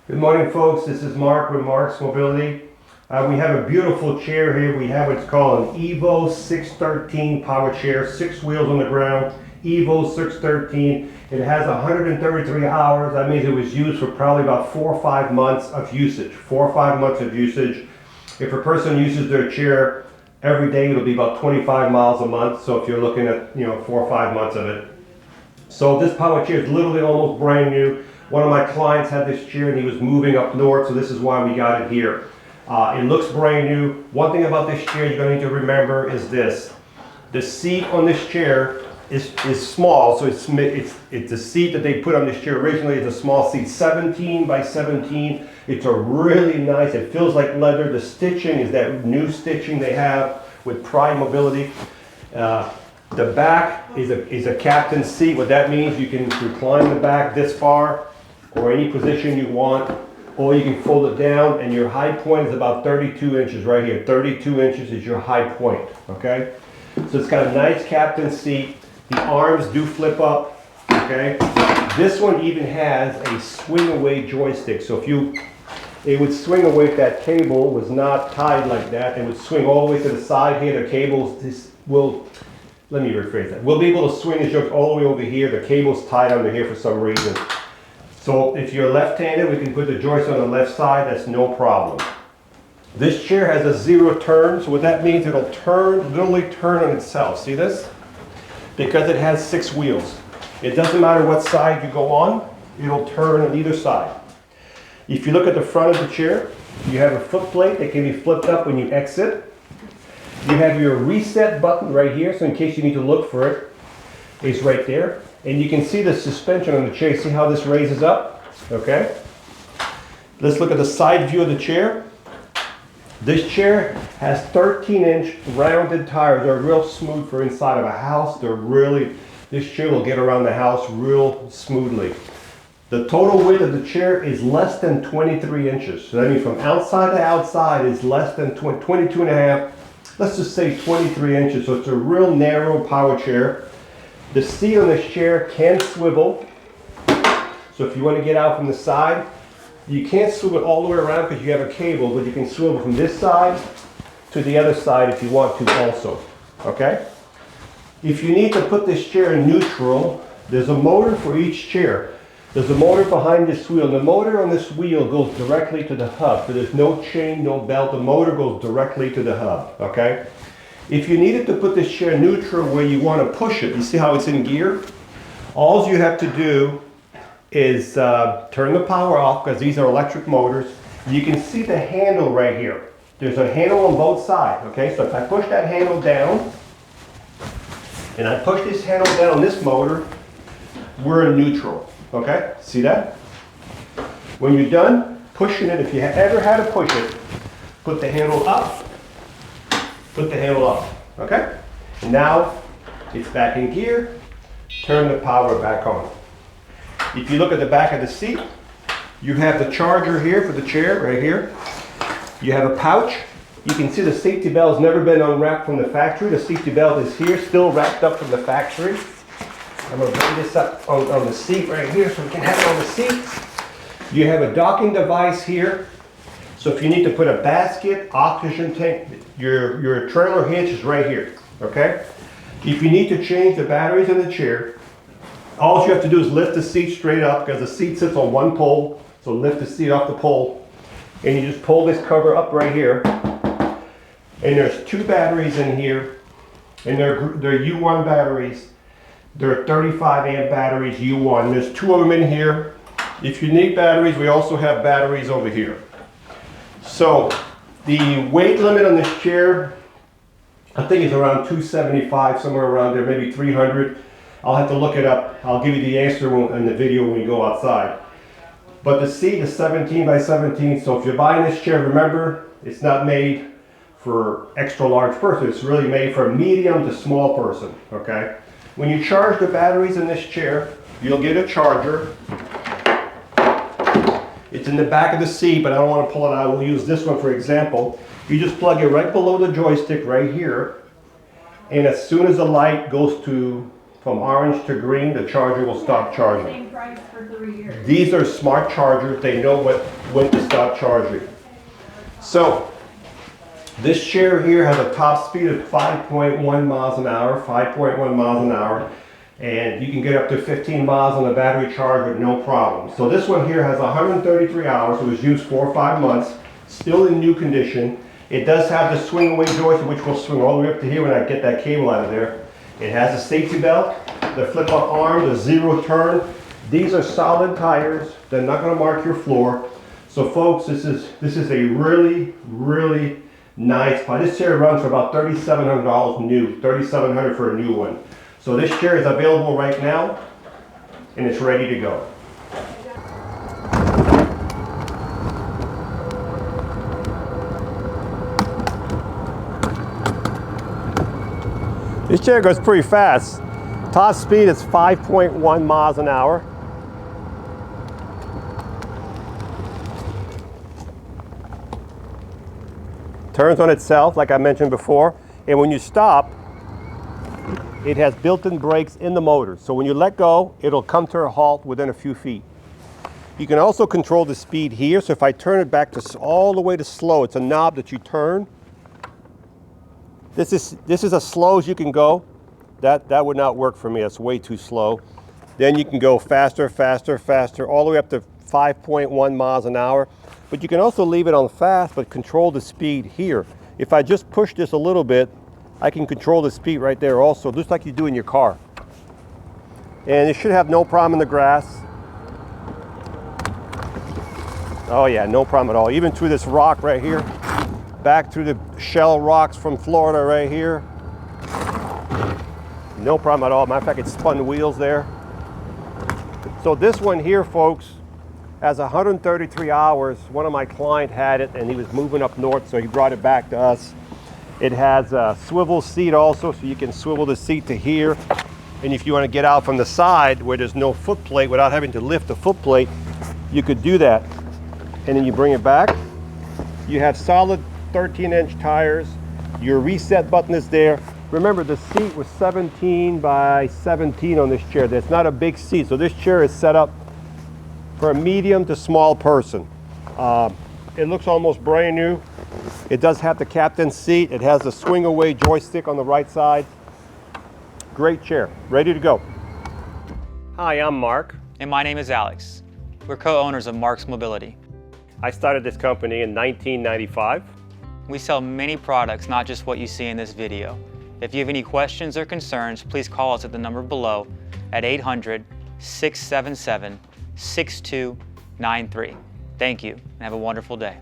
Good morning, folks. This is Marc with Marcs Mobility. We have a beautiful chair here. We have what's called an EVO 613 power chair, 6 wheels on the ground. EVO 613. It has 133 hours. That means it was used for probably about 4 or 5 months of usage. 4 or 5 months of usage. If a person uses their chair every day, it'll be about 25 miles a month. So if you're looking at 4 or 5 months of it. So this power chair is literally almost brand new. One of my clients had this chair and he was moving up north, so this is why we got it here. It looks brand new. One thing about this chair you're going to need to remember is this. The seat on this chair is small, so it's the seat that they put on this chair originally is a small seat, 17 by 17. It's a really nice, it feels like leather. The stitching is that new stitching they have with Mobility. The back is a captain's seat. What that means, you can recline the back this far or any position you want, or you can fold it down, and your high point is about 32 inches right here. 32 inches is your high point, okay? So it's got a nice captain's seat. The arms do flip up, okay? This one even has a swing away joystick. So it would swing away if that cable was not tied like that. It would swing all the way to the side here. The cables let me rephrase that. We'll be able to swing the joint all the way over here. The cable's tied under here for some reason. So if you're left-handed, we can put the joist on the left side. That's no problem. This chair has a 0 turn. So what that means, it'll literally turn on itself. See this? Because it has 6 wheels. It doesn't matter what side you go on, it'll turn on either side. If you look at the front of the chair, you have a foot plate that can be flipped up when you exit. You have your reset button right here, so in case you need to look for it, it's right there. And you can see the suspension on the chair. See how this raises up? Okay. Let's look at the side view of the chair. This chair has 13-inch rounded tires. They're real smooth for inside of a house. This chair will get around the house real smoothly. The total width of the chair is less than 23 inches. So that means from outside to outside is less than 22 and a half. Let's just say 23 inches, so it's a real narrow power chair. The seat on this chair can swivel. So if you want to get out from the side, you can't swivel all the way around because you have a cable, but you can swivel from this side to the other side if you want to also, okay? If you need to put this chair in neutral, there's a motor for each chair. There's a motor behind this wheel. The motor on this wheel goes directly to the hub. So there's no chain, no belt. The motor goes directly to the hub, okay? If you needed to put this chair neutral where you want to push it, you see how it's in gear? All you have to do is turn the power off, because these are electric motors. You can see the handle right here. There's a handle on both sides, okay? So if I push that handle down, and I push this handle down on this motor, we're in neutral. Okay, see that? When you're done pushing it, if you ever had to push it, put the handle up, put the handle up, okay? Now it's back in gear, turn the power back on. If you look at the back of the seat, you have the charger here for the chair, right here. You have a pouch. You can see the safety belt has never been unwrapped from the factory. The safety belt is here, still wrapped up from the factory. I'm going to bring this up on the seat right here so we can have it on the seat. You have a docking device here. So if you need to put a basket, oxygen tank, your trailer hitch is right here, okay? If you need to change the batteries in the chair, all you have to do is lift the seat straight up, because the seat sits on one pole. So lift the seat off the pole, and you just pull this cover up right here. And there's 2 batteries in here, and they're U1 batteries. They're 35 amp batteries, U1. There's 2 of them in here. If you need batteries, we also have batteries over here. So the weight limit on this chair, I think is around 275, somewhere around there, maybe 300. I'll have to look it up. I'll give you the answer in the video when we go outside. But the seat is 17 by 17, so if you're buying this chair, remember, it's not made for extra large person. It's really made for a medium to small person, okay? When you charge the batteries in this chair, you'll get a charger. It's in the back of the seat, but I don't want to pull it out. We'll use this one for example. You just plug it right below the joystick right here, and as soon as the light goes to from orange to green, the charger will stop charging. Same price for 3 years. These are smart chargers. They know when to stop charging. So, this chair here has a top speed of 5.1 miles an hour, 5.1 miles an hour, and you can get up to 15 miles on the battery charge with no problem. So this one here has 133 hours. It was used 4 or 5 months, still in new condition. It does have the swing away joystick, which will swing all the way up to here when I get that cable out of there. It has a safety belt, the flip up arm, the 0 turn. These are solid tires. They're not going to mark your floor. So folks, this is a really, really nice bike. This chair runs for about $3,700 new, $3,700 for a new one. So this chair is available right now, and it's ready to go. This chair goes pretty fast. Top speed is 5.1 miles an hour. Turns on itself, like I mentioned before, and when you stop, it has built-in brakes in the motor. So when you let go, it'll come to a halt within a few feet. You can also control the speed here. So if I turn it back to all the way to slow, it's a knob that you turn. This is as slow as you can go. That would not work for me. That's way too slow. Then you can go faster, faster, faster, all the way up to 5.1 miles an hour. But you can also leave it on fast, but control the speed here. If I just push this a little bit, I can control the speed right there also, just like you do in your car. And it should have no problem in the grass. Oh yeah, no problem at all. Even through this rock right here, back through the shell rocks from Florida right here. No problem at all. Matter of fact, it spun wheels there. So this one here, folks, has 133 hours. One of my clients had it and he was moving up north, so he brought it back to us. It has a swivel seat also, so you can swivel the seat to here. And if you want to get out from the side where there's no foot plate without having to lift the foot plate, you could do that. And then you bring it back. You have solid 13-inch tires. Your reset button is there. Remember, the seat was 17 by 17 on this chair. That's not a big seat, so this chair is set up for a medium to small person. It looks almost brand new. It does have the captain's seat. It has a swing away joystick on the right side. Great chair, ready to go. Hi, I'm Marc. And my name is Alex. We're co-owners of Marcs Mobility. I started this company in 1995. We sell many products, not just what you see in this video. If you have any questions or concerns, please call us at the number below at 800-677-6293. Thank you, and have a wonderful day.